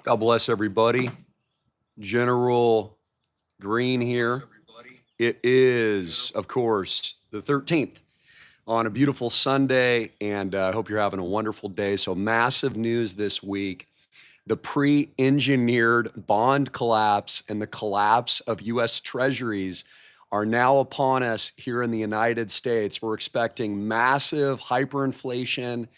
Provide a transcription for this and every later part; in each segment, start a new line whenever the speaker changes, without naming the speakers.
God bless everybody. General Greene here. It is, of course, the 13th on a beautiful Sunday, and I hope you're having a wonderful day. So massive news this week. The pre-engineered bond collapse and the collapse of U.S. Treasuries are now upon us here in the United States. We're expecting massive hyperinflation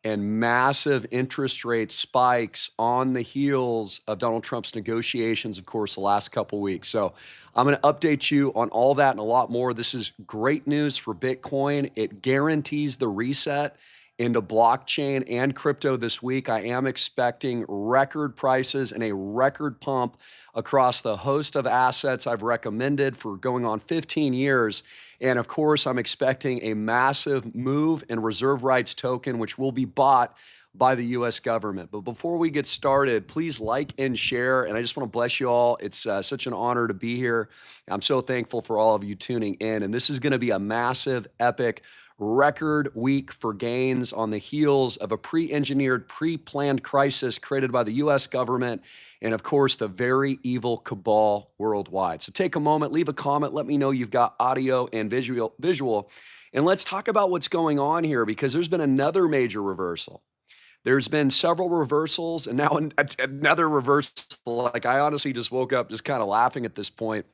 and massive interest rate spikes on the heels of Donald Trump's negotiations, of course, the last couple weeks. So I'm going to update you on all that and a lot more. This is great news for Bitcoin. It guarantees the reset into blockchain and crypto this week. I am expecting record prices and a record pump across the host of assets I've recommended for going on 15 years. And of course, I'm expecting a massive move in reserve rights token, which will be bought by the U.S. government. But before we get started, please like and share. And I just want to bless you all. It's such an honor to be here. I'm so thankful for all of you tuning in. And this is going to be a massive, epic, record week for gains on the heels of a pre-engineered, pre-planned crisis created by the U.S. government and, of course, the very evil cabal worldwide. So take a moment, leave a comment, let me know you've got audio and visual, and let's talk about what's going on here, because there's been another major reversal. There's been several reversals, and now another reversal. Like, I honestly just woke up just kind of laughing at this point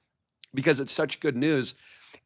because it's such good news.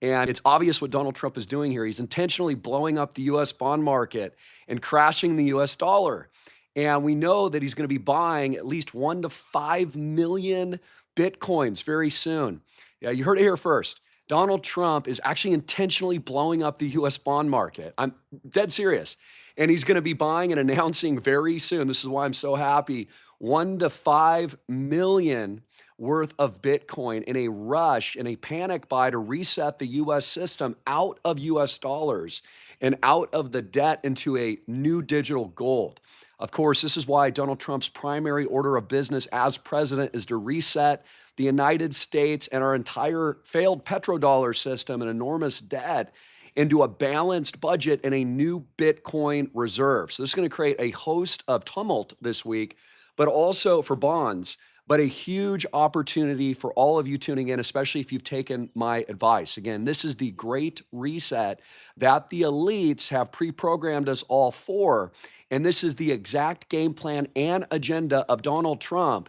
And it's obvious what Donald Trump is doing here. He's intentionally blowing up the U.S. bond market and crashing the U.S. dollar. And we know that he's going to be buying at least 1 to 5 million Bitcoins very soon. Yeah, you heard it here first. Donald Trump is actually intentionally blowing up the U.S. bond market. I'm dead serious. And he's going to be buying and announcing very soon, this is why I'm so happy, 1 to 5 million worth of Bitcoin in a rush, in a panic buy to reset the U.S. system out of U.S. dollars and out of the debt into a new digital gold. Of course, this is why Donald Trump's primary order of business as president is to reset the United States and our entire failed petrodollar system and enormous debt into a balanced budget and a new Bitcoin reserve. So this is going to create a host of tumult this week, but also for bonds, but a huge opportunity for all of you tuning in, especially if you've taken my advice. Again, this is the great reset that the elites have pre-programmed us all for. And this is the exact game plan and agenda of Donald Trump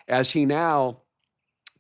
as he now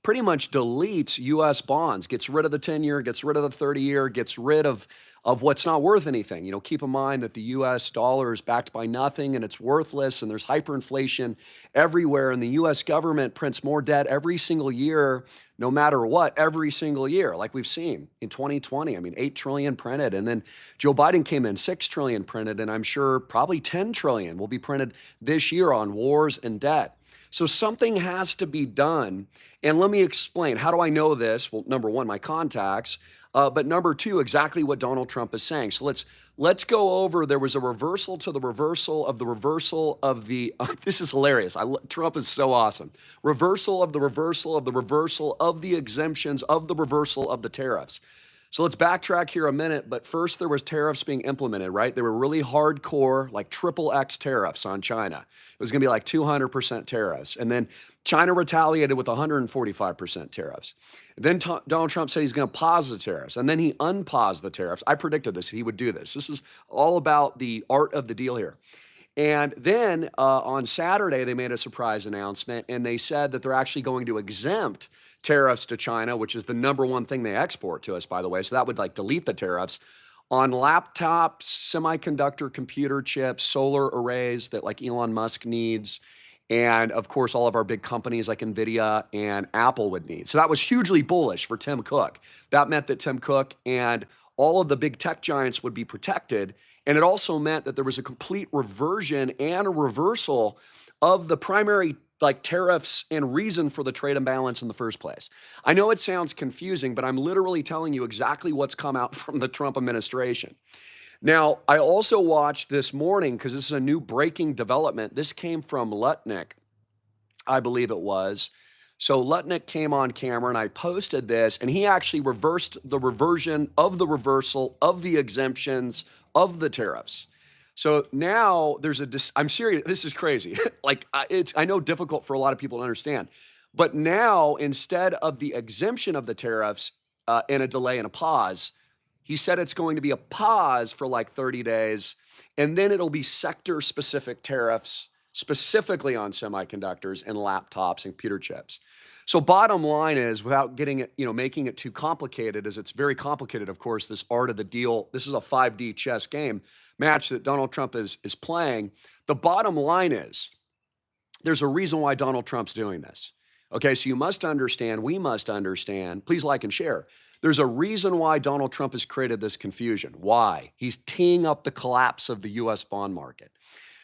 pretty much deletes U.S. bonds, gets rid of the 10-year, gets rid of the 30-year, gets rid of what's not worth anything. You know, keep in mind that the U.S. dollar is backed by nothing and it's worthless, and there's hyperinflation everywhere, and the U.S. government prints more debt every single year, no matter what, every single year, like we've seen in 2020. I mean, 8 trillion printed, and then Joe Biden came in, 6 trillion printed, and I'm sure probably 10 trillion will be printed this year on wars and debt. So something has to be done. And let me explain. How do I know this? Well, number one, my contacts. But number two, exactly what Donald Trump is saying. So let's go over. There was a reversal to the reversal of the reversal of the. This is hilarious. Trump is so awesome. Reversal of the reversal of the reversal of the exemptions of the reversal of the tariffs. So let's backtrack here a minute, but first there was tariffs being implemented, right? They were really hardcore, like XXX tariffs on China. It was gonna be like 200% tariffs. And then China retaliated with 145% tariffs. Then Donald Trump said he's gonna pause the tariffs, and then he unpaused the tariffs. I predicted this, he would do this. This is all about the art of the deal here. And then on Saturday, they made a surprise announcement, and they said that they're actually going to exempt tariffs to China, which is the number one thing they export to us, by the way. So that would like delete the tariffs on laptops, semiconductor computer chips, solar arrays that like Elon Musk needs, and of course, all of our big companies like NVIDIA and Apple would need. So that was hugely bullish for Tim Cook. That meant that Tim Cook and all of the big tech giants would be protected. And it also meant that there was a complete reversion and a reversal of the primary like tariffs and reason for the trade imbalance in the first place. I know it sounds confusing, but I'm literally telling you exactly what's come out from the Trump administration. Now, I also watched this morning, because this is a new breaking development. This came from Lutnick, I believe it was. So Lutnick came on camera and I posted this, and he actually reversed the reversion of the reversal of the exemptions of the tariffs. So now there's I'm serious. This is crazy. Like I know difficult for a lot of people to understand, but now instead of the exemption of the tariffs and a delay and a pause, he said it's going to be a pause for like 30 days, and then it'll be sector specific tariffs specifically on semiconductors and laptops and computer chips. So bottom line is, without getting it, making it too complicated, as it's very complicated, of course, this art of the deal. This is a 5D chess game match that Donald Trump is playing. The bottom line is there's a reason why Donald Trump's doing this. Okay, so you must understand, we must understand, please like and share. There's a reason why Donald Trump has created this confusion. Why? He's teeing up the collapse of the US bond market.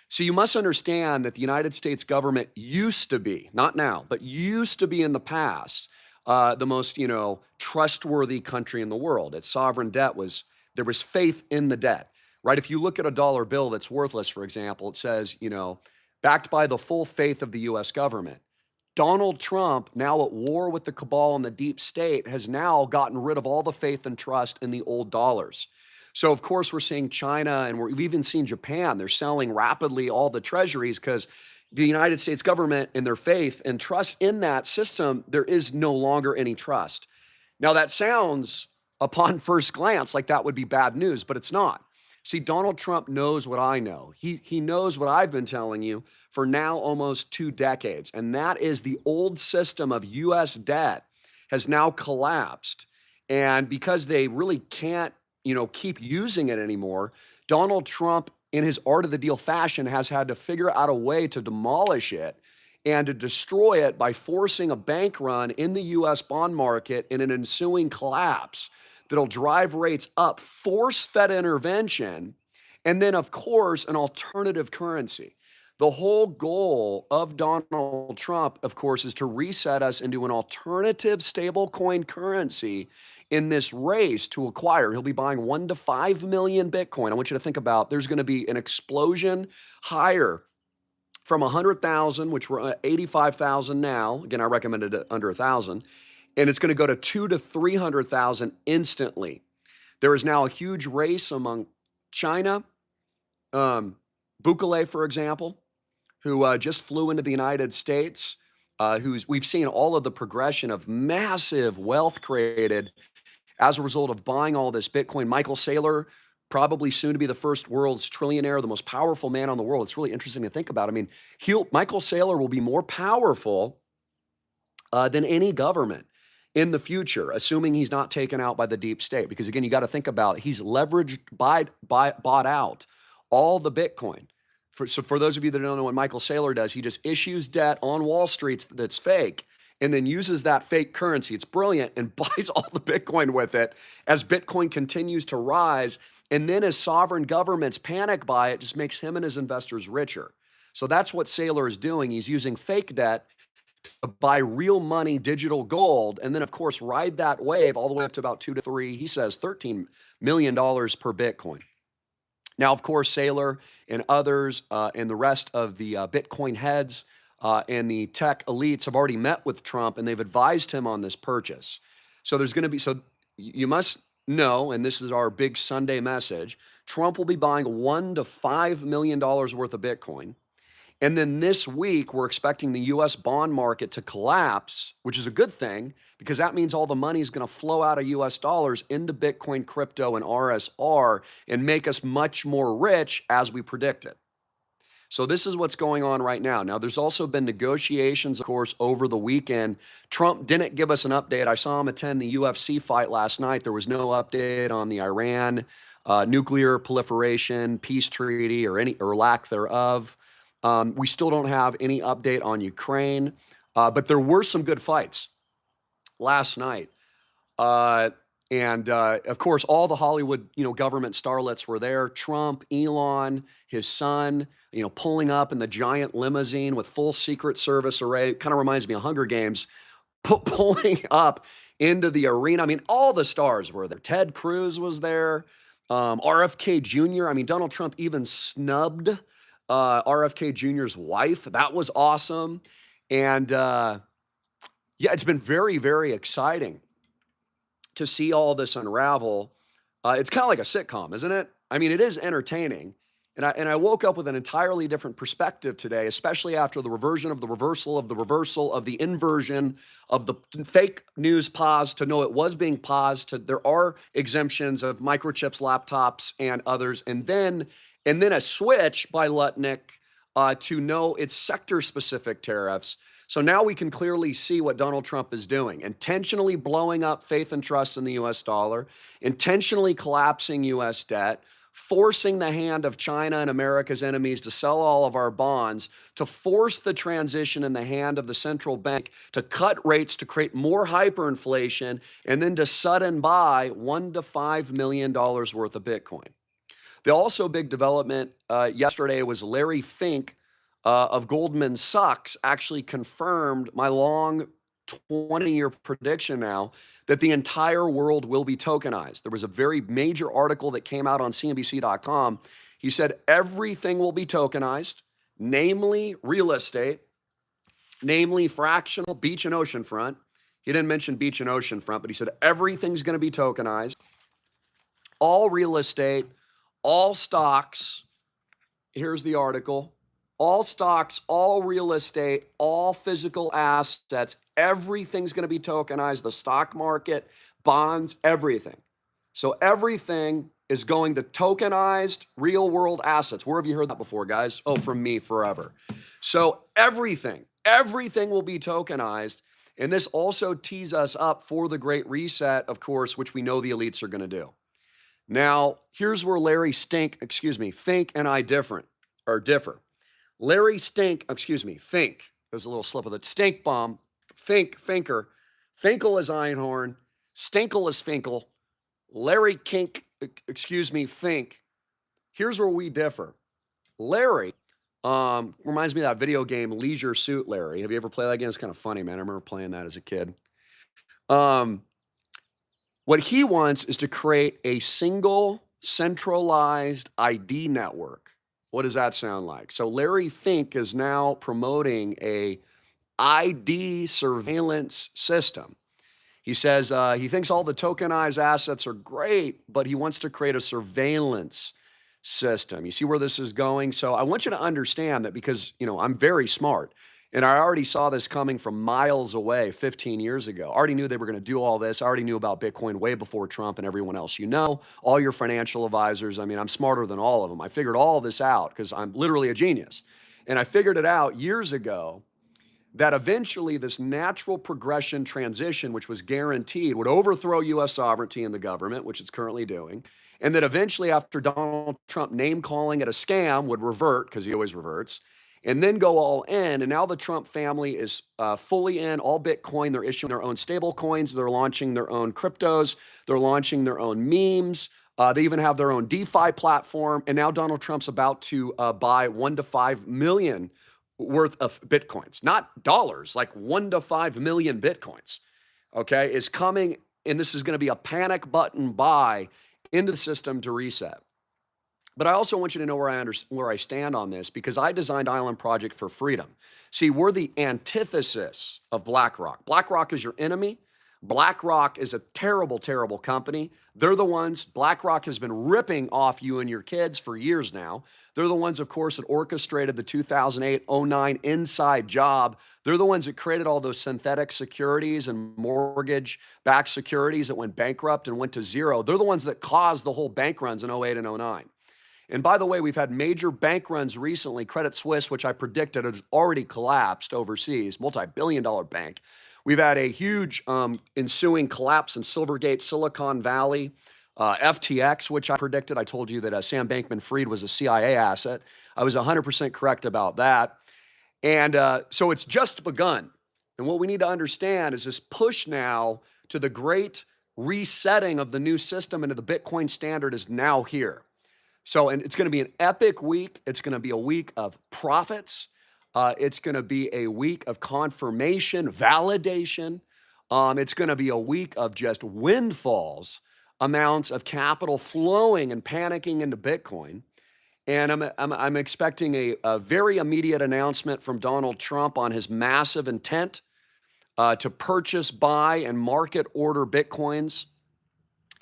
So you must understand that the United States government used to be, not now, but used to be in the past, the most, trustworthy country in the world. Its sovereign debt there was faith in the debt, right? If you look at a dollar bill that's worthless, for example, it says, backed by the full faith of the US government. Donald Trump, now at war with the cabal and the deep state, has now gotten rid of all the faith and trust in the old dollars. So, of course, we're seeing China, and we've even seen Japan. They're selling rapidly all the treasuries because the United States government and their faith and trust in that system, there is no longer any trust. Now, that sounds, upon first glance, like that would be bad news, but it's not. See, Donald Trump knows what I know. He knows what I've been telling you for now almost 2 decades, and that is the old system of U.S. debt has now collapsed. And because they really can't, keep using it anymore, Donald Trump, in his art of the deal fashion, has had to figure out a way to demolish it and to destroy it by forcing a bank run in the U.S. bond market in an ensuing collapse that'll drive rates up, force Fed intervention, and then, of course, an alternative currency. The whole goal of Donald Trump, of course, is to reset us into an alternative stablecoin currency in this race to acquire. He'll be buying 1 to 5 million Bitcoin. I want you to think about there's going to be an explosion higher from 100,000, which we're at 85,000 now. Again, I recommended it under 1,000. And it's going to go to 2 to 300,000 instantly. There is now a huge race among China, Bukele, for example, who just flew into the United States, we've seen all of the progression of massive wealth created as a result of buying all this Bitcoin. Michael Saylor, probably soon to be the first world's trillionaire, the most powerful man on the world. It's really interesting to think about. I mean, Michael Saylor will be more powerful than any government in the future, assuming he's not taken out by the deep state. Because again, you got to think about he's leveraged, bought out all the Bitcoin. So for those of you that don't know what Michael Saylor does, he just issues debt on Wall Street that's fake and then uses that fake currency. It's brilliant, and buys all the Bitcoin with it as Bitcoin continues to rise. And then as sovereign governments panic by it, just makes him and his investors richer. So that's what Saylor is doing. He's using fake debt to buy real money, digital gold, and then, of course, ride that wave all the way up to about 2 to 3, he says, $13 million per Bitcoin. Now, of course, Saylor and others and the rest of the Bitcoin heads and the tech elites have already met with Trump, and they've advised him on this purchase. So there's going to be, so you must know, and this is our big Sunday message, Trump will be buying $1 to $5 million worth of Bitcoin. And then this week, we're expecting the U.S. bond market to collapse, which is a good thing because that means all the money is going to flow out of U.S. dollars into Bitcoin, crypto, and RSR and make us much more rich as we predicted. So this is what's going on right now. Now, there's also been negotiations, of course, over the weekend. Trump didn't give us an update. I saw him attend the UFC fight last night. There was no update on the Iran nuclear proliferation, peace treaty, or lack thereof. We still don't have any update on Ukraine, but there were some good fights last night. Of course, all the Hollywood, government starlets were there. Trump, Elon, his son, pulling up in the giant limousine with full Secret Service array. Kind of reminds me of Hunger Games, pulling up into the arena. I mean, all the stars were there. Ted Cruz was there. RFK Jr. I mean, Donald Trump even snubbed RFK Jr.'s wife. That was awesome. And yeah, it's been very, very exciting to see all this unravel. It's kind of like a sitcom, isn't it? I mean, it is entertaining. And I woke up with an entirely different perspective today, especially after the reversion of the reversal of the reversal of the inversion of the fake news pause to know it was being paused to there are exemptions of microchips, laptops, and others. And then a switch by Lutnick to know it's sector-specific tariffs. So now we can clearly see what Donald Trump is doing, intentionally blowing up faith and trust in the US dollar, intentionally collapsing US debt, forcing the hand of China and America's enemies to sell all of our bonds, to force the transition in the hand of the central bank to cut rates to create more hyperinflation, and then to sudden buy $1 to $5 million worth of Bitcoin. The also big development yesterday was Larry Fink of Goldman Sachs actually confirmed my long 20-year prediction now that the entire world will be tokenized. There was a very major article that came out on CNBC.com. He said everything will be tokenized, namely real estate, namely fractional, beach and oceanfront. He didn't mention beach and oceanfront, but he said everything's going to be tokenized. All real estate, all stocks. Here's the article. All stocks, all real estate, all physical assets, everything's going to be tokenized. The stock market, bonds, everything. So everything is going to tokenized real world assets. Where have you heard that before, guys? Oh, from me forever. So everything will be tokenized. And this also tees us up for the Great Reset, of course, which we know the elites are going to do. Now, here's where Fink and I differ. Larry Fink, there's a little slip of the stink bomb. Finker. Finkel is Einhorn. Stinkle is Finkel. Larry Fink. Here's where we differ. Larry reminds me of that video game Leisure Suit Larry. Have you ever played that game? It's kind of funny, man. I remember playing that as a kid. What he wants is to create a single centralized ID network. What does that sound like? So Larry Fink is now promoting a ID surveillance system. He says he thinks all the tokenized assets are great, but he wants to create a surveillance system. You see where this is going? So I want you to understand that because, I'm very smart. And I already saw this coming from miles away 15 years ago. I already knew they were going to do all this. I already knew about Bitcoin way before Trump and everyone else. All your financial advisors. I mean, I'm smarter than all of them. I figured all this out because I'm literally a genius. And I figured it out years ago that eventually this natural progression transition, which was guaranteed, would overthrow U.S. sovereignty in the government, which it's currently doing. And that eventually after Donald Trump name calling it a scam would revert, because he always reverts, and then go all in. And now the Trump family is fully in, all Bitcoin. They're issuing their own stable coins. They're launching their own cryptos. They're launching their own memes. They even have their own DeFi platform. And now Donald Trump's about to buy 1 to 5 million worth of Bitcoins, not dollars, like 1 to 5 million Bitcoins, okay, is coming. And this is going to be a panic button buy into the system to reset. But I also want you to know where I stand on this, because I designed Island Project for Freedom. See, we're the antithesis of BlackRock. BlackRock is your enemy. BlackRock is a terrible, terrible company. They're the ones, BlackRock has been ripping off you and your kids for years now. They're the ones, of course, that orchestrated the 2008-09 inside job. They're the ones that created all those synthetic securities and mortgage-backed securities that went bankrupt and went to zero. They're the ones that caused the whole bank runs in 08 and 09. And by the way, we've had major bank runs recently. Credit Suisse, which I predicted has already collapsed overseas, multi-billion-dollar bank. We've had a huge ensuing collapse in Silvergate, Silicon Valley, FTX, which I predicted. I told you that Sam Bankman-Fried was a CIA asset. I was 100% correct about that. And so it's just begun. And what we need to understand is this push now to the great resetting of the new system into the Bitcoin standard is now here. So, and it's going to be an epic week. It's going to be a week of profits. It's going to be a week of confirmation, validation. It's going to be a week of just windfalls, amounts of capital flowing and panicking into Bitcoin. And I'm expecting a very immediate announcement from Donald Trump on his massive intent to purchase, buy, and market order Bitcoins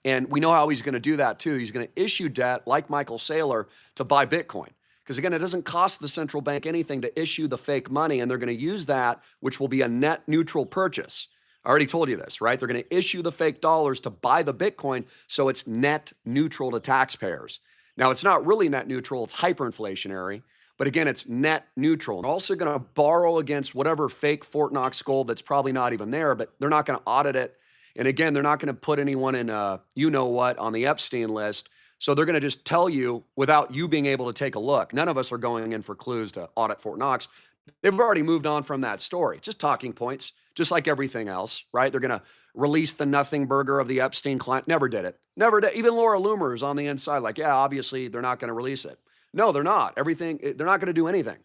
And we know how he's going to do that too. He's going to issue debt like Michael Saylor to buy Bitcoin. Because again, it doesn't cost the central bank anything to issue the fake money, and they're going to use that, which will be a net neutral purchase. I already told you this, right? They're going to issue the fake dollars to buy the Bitcoin, so it's net neutral to taxpayers. Now, it's not really net neutral, it's hyperinflationary, but again, it's net neutral. And also going to borrow against whatever fake Fort Knox gold that's probably not even there, but they're not going to audit it. And again, they're not going to put anyone in, you know what, on the Epstein list. So they're going to just tell you without you being able to take a look. None of us are going in for clues to audit Fort Knox. They've already moved on from that story. Just talking points, just like everything else, right? They're going to release the nothing burger of the Epstein client. Never did it. Never did. Even Laura Loomer is on the inside like, yeah, obviously they're not going to release it. No, they're not. They're not going to do anything.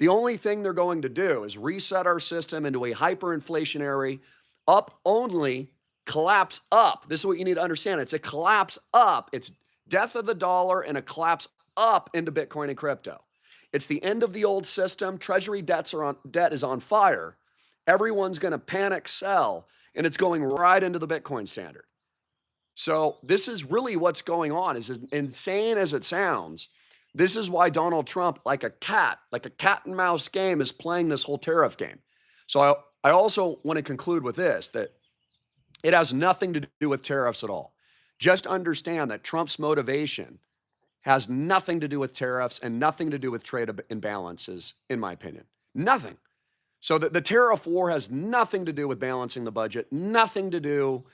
The only thing they're going to do is reset our system into a hyperinflationary, up only, collapse up. This is what you need to understand. It's a collapse up. It's death of the dollar and a collapse up into Bitcoin and crypto. It's the end of the old system. Treasury debt is on fire. Everyone's going to panic sell, and it's going right into the Bitcoin standard. So this is really what's going on. As insane as it sounds, this is why Donald Trump, like a cat and mouse game, is playing this whole tariff game. So I also want to conclude with this, that it has nothing to do with tariffs at all. Just understand that Trump's motivation has nothing to do with tariffs and nothing to do with trade imbalances, in my opinion. Nothing. So the tariff war has nothing to do with balancing the budget, nothing to do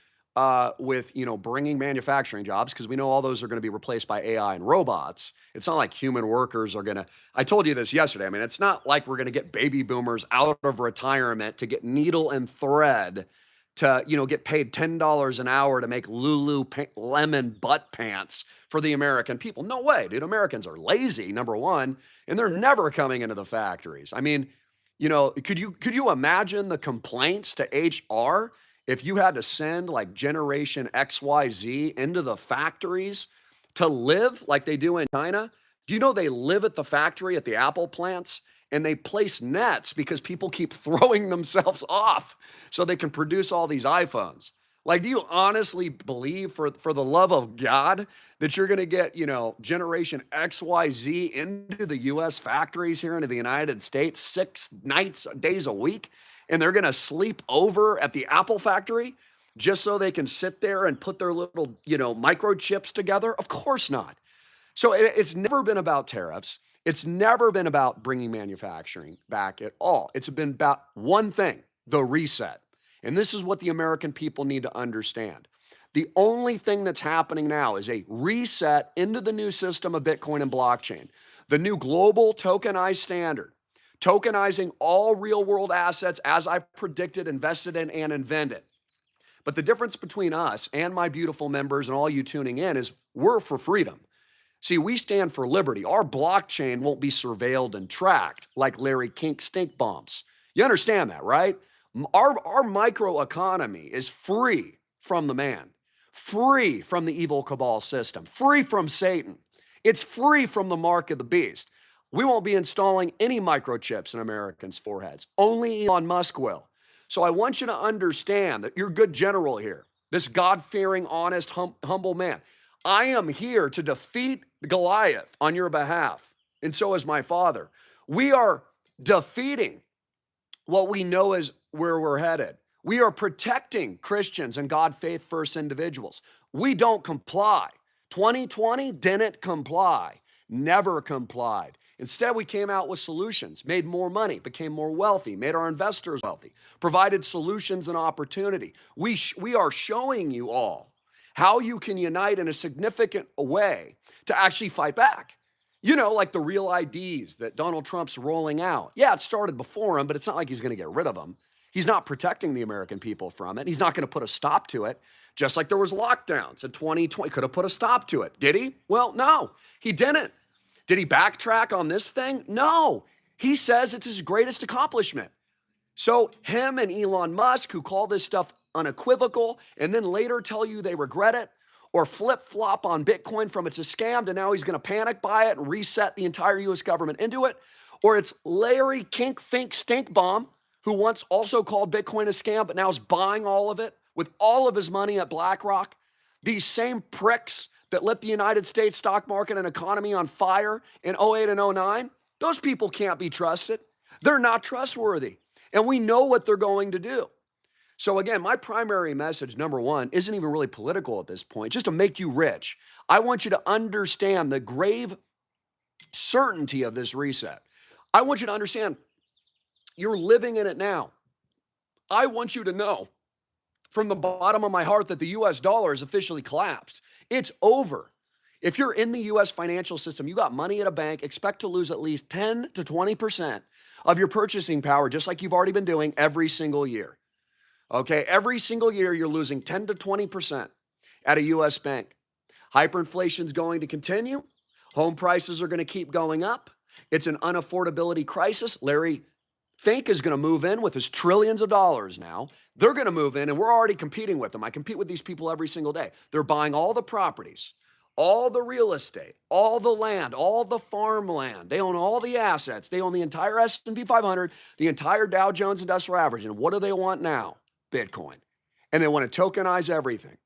with, bringing manufacturing jobs, because we know all those are going to be replaced by AI and robots. It's not like human workers are going to, I told you this yesterday. I mean, it's not like we're going to get baby boomers out of retirement to get needle and thread to, get paid $10 an hour to make Lululemon butt pants for the American people. No way, dude. Americans are lazy, number one, and they're never coming into the factories. I mean, could you imagine the complaints to HR if you had to send like Generation XYZ into the factories to live like they do in China? Do you know they live at the factory at the Apple plants? And they place nets because people keep throwing themselves off so they can produce all these iPhones. Like, do you honestly believe, for the love of God, that you're going to get, Generation XYZ into the U.S. factories here into the United States 6 days a week, and they're going to sleep over at the Apple factory just so they can sit there and put their little, microchips together? Of course not. So it's never been about tariffs. It's never been about bringing manufacturing back at all. It's been about one thing, the reset. And this is what the American people need to understand. The only thing that's happening now is a reset into the new system of Bitcoin and blockchain, the new global tokenized standard, tokenizing all real world assets as I've predicted, invested in, and invented. But the difference between us and my beautiful members and all you tuning in is we're for freedom. See, we stand for liberty. Our blockchain won't be surveilled and tracked like Larry King stink bombs. You understand that, right? Our microeconomy is free from the man, free from the evil cabal system, free from Satan. It's free from the mark of the beast. We won't be installing any microchips in Americans' foreheads. Only Elon Musk will. So I want you to understand that you're good general here, this God-fearing, honest, humble man. I am here to defeat Goliath on your behalf, and so is my father. We are defeating what we know is where we're headed. We are protecting Christians and God faith first individuals. We don't comply. 2020 didn't comply, never complied. Instead, we came out with solutions, made more money, became more wealthy, made our investors wealthy, provided solutions and opportunity. We are showing you all how you can unite in a significant way to actually fight back. Like the real IDs that Donald Trump's rolling out. Yeah, it started before him, but it's not like he's going to get rid of them. He's not protecting the American people from it. He's not going to put a stop to it. Just like there was lockdowns in 2020, could have put a stop to it. Did he? Well, no, he didn't. Did he backtrack on this thing? No. He says it's his greatest accomplishment. So him and Elon Musk, who call this stuff unequivocal and then later tell you they regret it, or flip-flop on Bitcoin from it's a scam to now he's going to panic buy it and reset the entire U.S. government into it, or it's Larry Kink Fink Stinkbomb, who once also called Bitcoin a scam but now is buying all of it with all of his money at BlackRock. These same pricks that lit the United States stock market and economy on fire in '08 and '09, those people can't be trusted. They're not trustworthy. And we know what they're going to do. So again, my primary message, number one, isn't even really political at this point, just to make you rich. I want you to understand the grave certainty of this reset. I want you to understand you're living in it now. I want you to know from the bottom of my heart that the US dollar has officially collapsed. It's over. If you're in the US financial system, you got money at a bank, expect to lose at least 10 to 20% of your purchasing power, just like you've already been doing every single year. Okay, every single year you're losing 10 to 20% at a US bank. Hyperinflation is going to continue. Home prices are going to keep going up. It's an unaffordability crisis. Larry Fink is going to move in with his trillions of dollars now. They're going to move in, and we're already competing with them. I compete with these people every single day. They're buying all the properties, all the real estate, all the land, all the farmland. They own all the assets. They own the entire S&P 500, the entire Dow Jones Industrial Average. And what do they want now? Bitcoin. And they want to tokenize everything.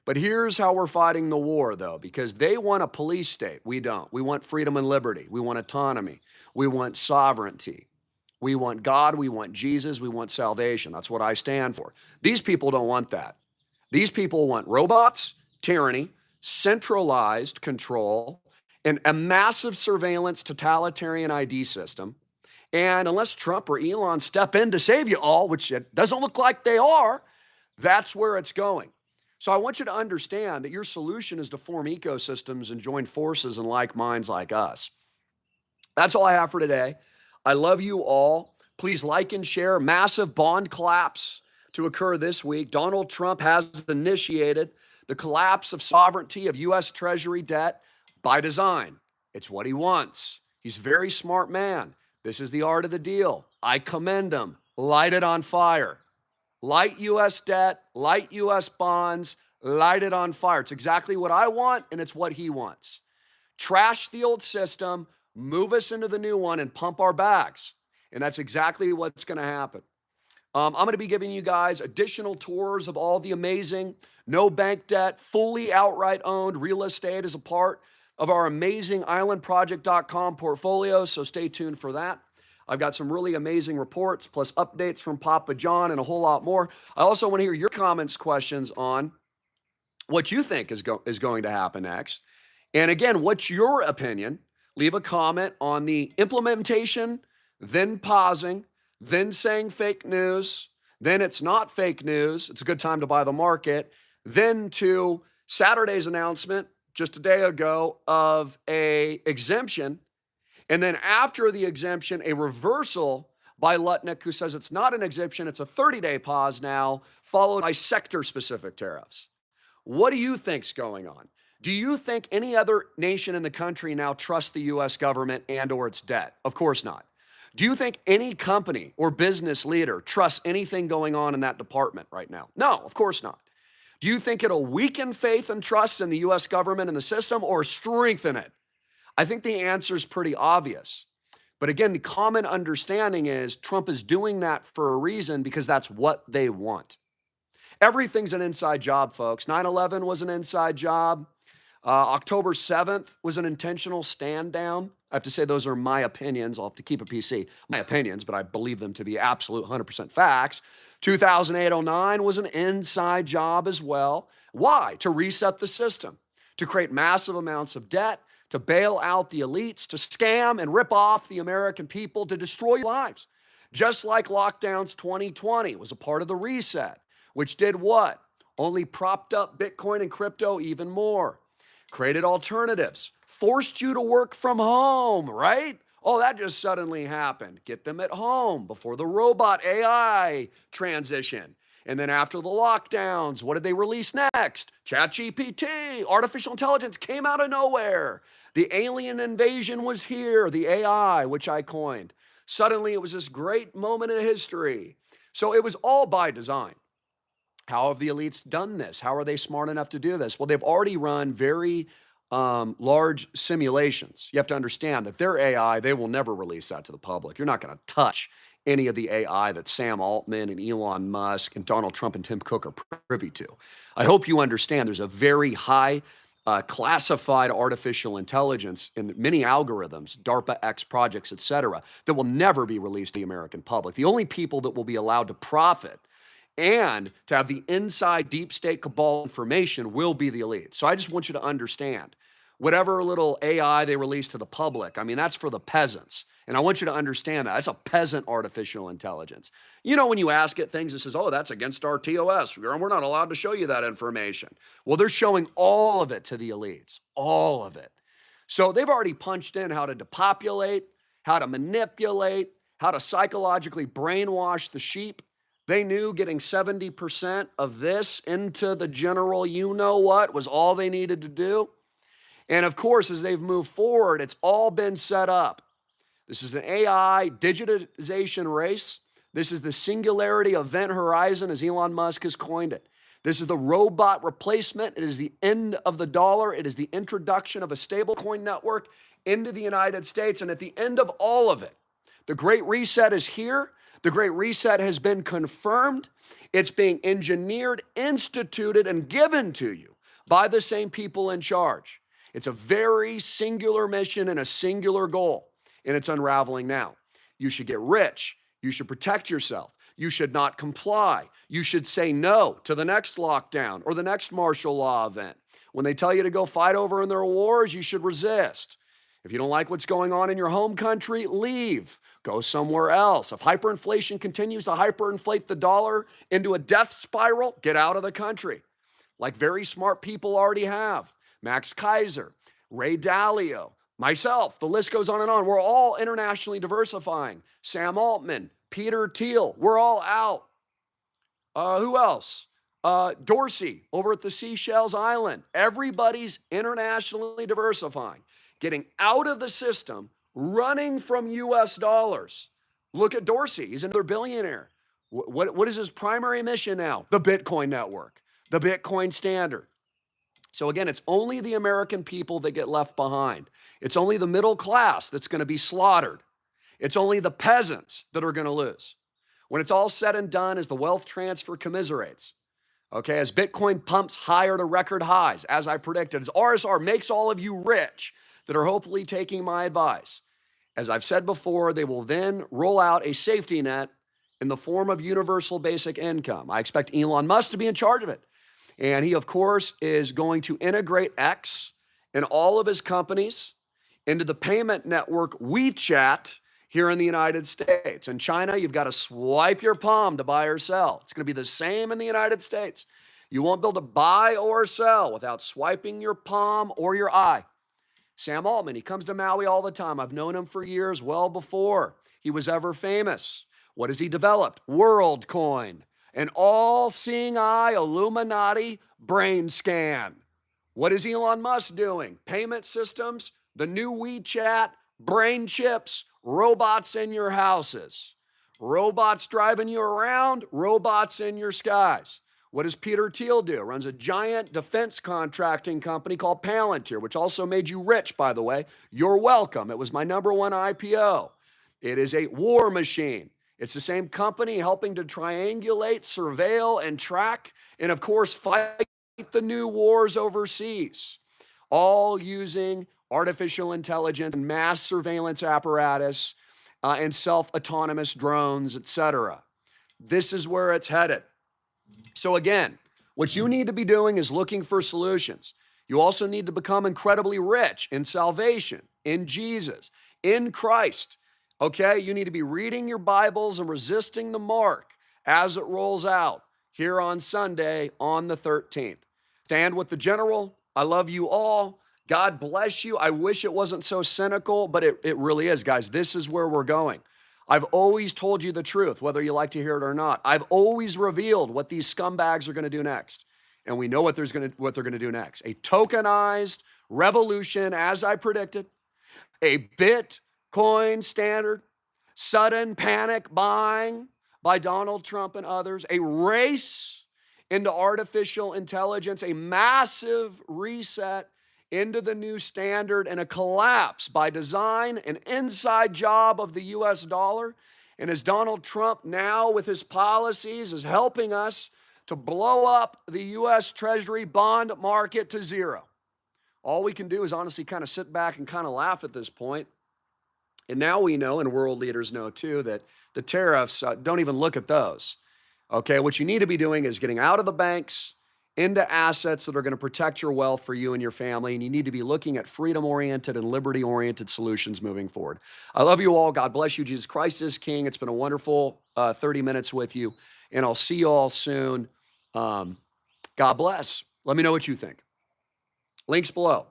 But here's how we're fighting the war, though, because they want a police state. We don't. We want freedom and liberty. We want autonomy. We want sovereignty. We want God. We want Jesus. We want salvation. That's what I stand for. These people don't want that. These people want robots, tyranny, centralized control, and a massive surveillance totalitarian ID system. And unless Trump or Elon step in to save you all, which it doesn't look like they are, that's where it's going. So I want you to understand that your solution is to form ecosystems and join forces and like minds like us. That's all I have for today. I love you all. Please like and share. Massive bond collapse to occur this week. Donald Trump has initiated the collapse of sovereignty of U.S. Treasury debt by design. It's what he wants. He's a very smart man. This is the art of the deal. I commend him. Light it on fire. Light U.S. debt, light U.S. bonds, light it on fire. It's exactly what I want, and it's what he wants. Trash the old system, move us into the new one, and pump our bags. And that's exactly what's going to happen. I'm going to be giving you guys additional tours of all the amazing, no bank debt, fully outright owned real estate as a part of our amazing islandproject.com portfolio, so stay tuned for that. I've got some really amazing reports, plus updates from Papa John and a whole lot more. I also want to hear your comments, questions on what you think is going to happen next. And again, what's your opinion? Leave a comment on the implementation, then pausing, then saying fake news, then it's not fake news. It's a good time to buy the market. Then to Saturday's announcement just a day ago of a exemption. And then after the exemption, a reversal by Lutnick, who says it's not an exemption, it's a 30-day pause now, followed by sector-specific tariffs. What do you think's going on? Do you think any other nation in the country now trusts the U.S. government and or its debt? Of course not. Do you think any company or business leader trusts anything going on in that department right now? No, of course not. Do you think it'll weaken faith and trust in the U.S. government and the system or strengthen it? I think the answer is pretty obvious. But again, the common understanding is Trump is doing that for a reason because that's what they want. Everything's an inside job, folks. 9/11 was an inside job. October 7th was an intentional stand down. I have to say those are my opinions. I'll have to keep it PC. My opinions, but I believe them to be absolute 100% facts. 2008-09 was an inside job as well. Why? To reset the system, to create massive amounts of debt, to bail out the elites, to scam and rip off the American people, to destroy lives. Just like lockdowns 2020 was a part of the reset, which did what? Only propped up Bitcoin and crypto even more. Created alternatives, forced you to work from home, right? Oh, that just suddenly happened. Get them at home before the robot AI transition. And then after the lockdowns, what did they release next? ChatGPT, artificial intelligence came out of nowhere. The alien invasion was here, the AI, which I coined. Suddenly it was this great moment in history. So it was all by design. How have the elites done this? How are they smart enough to do this? Well, they've already run very large simulations. You have to understand that their AI, they will never release that to the public. You're not going to touch any of the AI that Sam Altman and Elon Musk and Donald Trump and Tim Cook are privy to. I hope you understand there's a very high classified artificial intelligence in many algorithms, DARPA X projects, et cetera, that will never be released to the American public. The only people that will be allowed to profit and to have the inside deep state cabal information will be the elite. So I just want you to understand, whatever little AI they release to the public, I mean, that's for the peasants. And I want you to understand that. That's a peasant artificial intelligence. You know, when you ask it things, it says, oh, that's against our TOS. We're not allowed to show you that information. Well, they're showing all of it to the elites, all of it. So they've already punched in how to depopulate, how to manipulate, how to psychologically brainwash the sheep. They knew getting 70% of this into the general you-know-what was all they needed to do. And of course, as they've moved forward, it's all been set up. This is an AI digitization race. This is the singularity event horizon, as Elon Musk has coined it. This is the robot replacement. It is the end of the dollar. It is the introduction of a stablecoin network into the United States. And at the end of all of it, the Great Reset is here. The Great Reset has been confirmed. It's being engineered, instituted, and given to you by the same people in charge. It's a very singular mission and a singular goal, and it's unraveling now. You should get rich. You should protect yourself. You should not comply. You should say no to the next lockdown or the next martial law event. When they tell you to go fight over in their wars, you should resist. If you don't like what's going on in your home country, leave. Go somewhere else. If hyperinflation continues to hyperinflate the dollar into a death spiral, get out of the country. Like very smart people already have. Max Kaiser, Ray Dalio, myself, the list goes on and on. We're all internationally diversifying. Sam Altman, Peter Thiel, we're all out. Who else? Dorsey over at the Seychelles Island. Everybody's internationally diversifying, getting out of the system, running from US dollars. Look at Dorsey. He's another billionaire. What is his primary mission now? The Bitcoin network, the Bitcoin standard. So again, it's only the American people that get left behind. It's only the middle class that's going to be slaughtered. It's only the peasants that are going to lose. When it's all said and done, as the wealth transfer commiserates, okay, as Bitcoin pumps higher to record highs, as I predicted, as RSR makes all of you rich that are hopefully taking my advice, as I've said before, they will then roll out a safety net in the form of universal basic income. I expect Elon Musk to be in charge of it. And he, of course, is going to integrate X and all of his companies into the payment network WeChat here in the United States. In China, you've got to swipe your palm to buy or sell. It's going to be the same in the United States. You won't be able to buy or sell without swiping your palm or your eye. Sam Altman, he comes to Maui all the time. I've known him for years, well before he was ever famous. What has he developed? WorldCoin. An all-seeing eye Illuminati brain scan. What is Elon Musk doing? Payment systems, the new WeChat, brain chips, robots in your houses. Robots driving you around, robots in your skies. What does Peter Thiel do? Runs a giant defense contracting company called Palantir, which also made you rich, by the way. You're welcome. It was my #1 IPO. It is a war machine. It's the same company helping to triangulate, surveil, and track, and of course, fight the new wars overseas, all using artificial intelligence and mass surveillance apparatus and self-autonomous drones, etc. This is where it's headed. So again, what you need to be doing is looking for solutions. You also need to become incredibly rich in salvation, in Jesus, in Christ. Okay, you need to be reading your Bibles and resisting the mark as it rolls out here on Sunday on the 13th. Stand with the general. I love you all. God bless you. I wish it wasn't so cynical, but it really is, guys. This is where we're going. I've always told you the truth, whether you like to hear it or not. I've always revealed what these scumbags are going to do next. And we know what they're going to do next. A tokenized revolution, as I predicted, a Bitcoin standard, sudden panic buying by Donald Trump and others, a race into artificial intelligence, a massive reset into the new standard, and a collapse by design, an inside job of the US dollar, And as Donald Trump now with his policies is helping us to blow up the U.S. Treasury bond market to zero, all we can do is honestly kind of sit back and kind of laugh at this point. And now we know, and world leaders know too, that the tariffs, don't even look at those. Okay, what you need to be doing is getting out of the banks into assets that are going to protect your wealth for you and your family. And you need to be looking at freedom-oriented and liberty-oriented solutions moving forward. I love you all. God bless you. Jesus Christ is King. It's been a wonderful 30 minutes with you. And I'll see you all soon. God bless. Let me know what you think. Links below.